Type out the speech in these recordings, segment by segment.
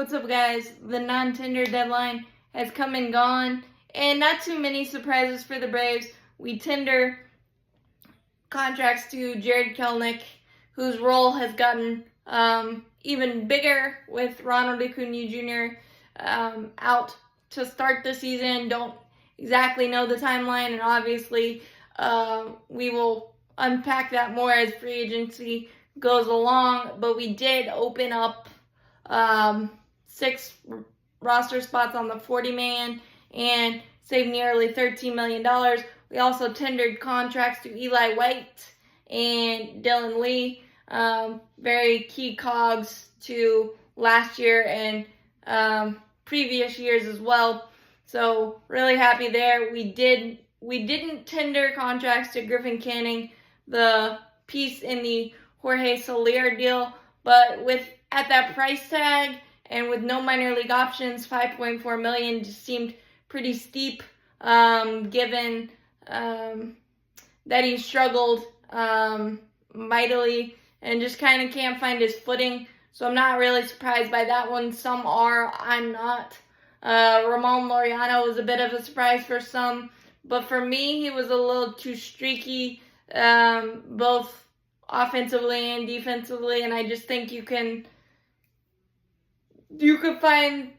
What's up, guys? The non-tender deadline has come and gone, and not too many surprises for the Braves. We tender contracts to Jarred Kelenic, whose role has gotten even bigger with Ronald Acuna Jr. Out to start the season. Don't exactly know the timeline, and obviously we will unpack that more as free agency goes along, but we did open up 6 roster spots on the 40-man and saved nearly $13 million. We also tendered contracts to Eli White and Dylan Lee, very key cogs to last year and previous years as well. So really happy there. We didn't tender contracts to Griffin Canning, the piece in the Jorge Soler deal, but at that price tag and with no minor league options, $5.4 million just seemed pretty steep, given that he struggled mightily and just kind of can't find his footing. So I'm not really surprised by that one. Some are, I'm not. Ramon Laureano was a bit of a surprise for some, but for me, he was a little too streaky, both offensively and defensively, and I just think you could find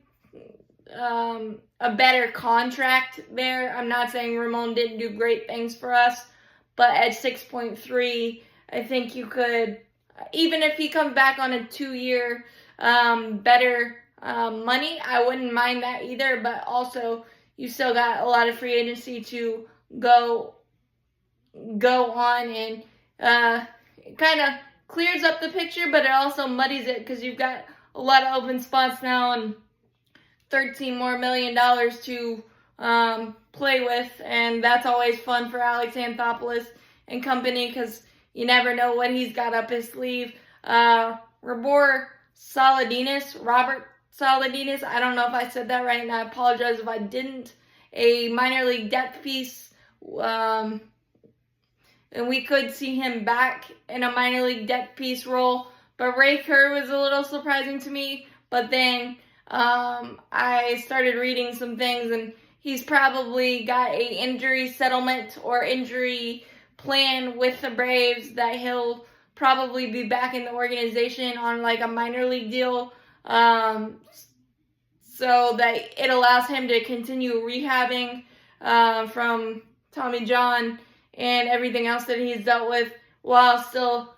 a better contract there. I'm not saying Ramon didn't do great things for us, but at 6.3, I think you could, even if he comes back on a 2-year better money, I wouldn't mind that either, but also you still got a lot of free agency to go on, and it kind of clears up the picture, but it also muddies it because you've got a lot of open spots now and $13 million more to play with, and that's always fun for Alex Anthopoulos and company because you never know what he's got up his sleeve. Robert Saladinas, I don't know if I said that right, and I apologize if I didn't, a minor league depth piece, and we could see him back in a minor league depth piece role. But Ray Kerr was a little surprising to me. But then I started reading some things, and he's probably got a injury settlement or injury plan with the Braves that he'll probably be back in the organization on like a minor league deal, so that it allows him to continue rehabbing from Tommy John and everything else that he's dealt with while still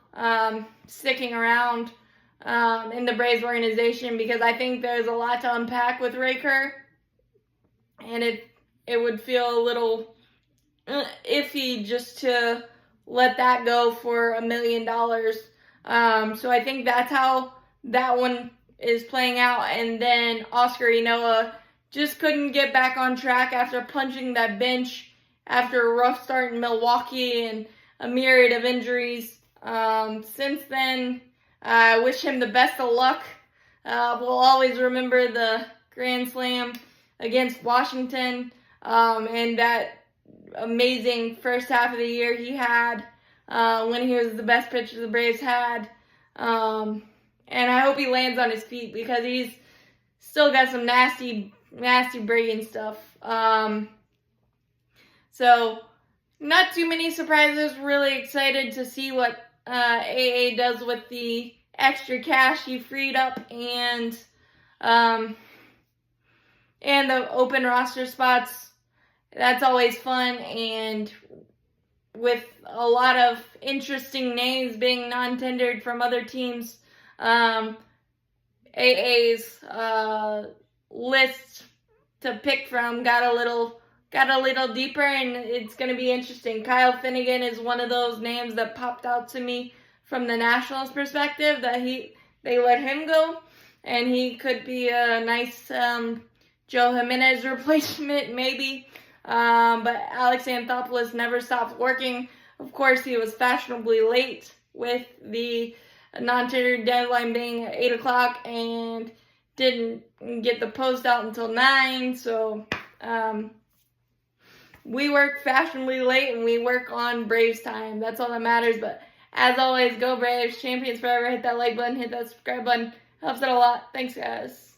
sticking around in the Braves organization, because I think there's a lot to unpack with Ray Kerr, and it would feel a little iffy just to let that go for $1 million. So I think that's how that one is playing out. And then Oscar Enoa just couldn't get back on track after punching that bench after a rough start in Milwaukee and a myriad of injuries. Since then, I wish him the best of luck. We'll always remember the Grand Slam against Washington and that amazing first half of the year he had when he was the best pitcher the Braves had. And I hope he lands on his feet because he's still got some nasty brain stuff. So not too many surprises. Really excited to see what AA does with the extra cash he freed up and the open roster spots. That's always fun, and with a lot of interesting names being non-tendered from other teams, AA's list to pick from got a little deeper, and it's going to be interesting. Kyle Finnegan is one of those names that popped out to me from the Nationals' perspective, that they let him go, and he could be a nice Joe Jimenez replacement maybe. But Alex Anthopoulos never stopped working. Of course, he was fashionably late with the non-tender deadline being at 8 o'clock and didn't get the post out until 9. So we work fashionably late, and we work on Braves time. That's all that matters. But as always, go Braves, champions forever. Hit that like button, hit that subscribe button. Helps out a lot. Thanks, guys.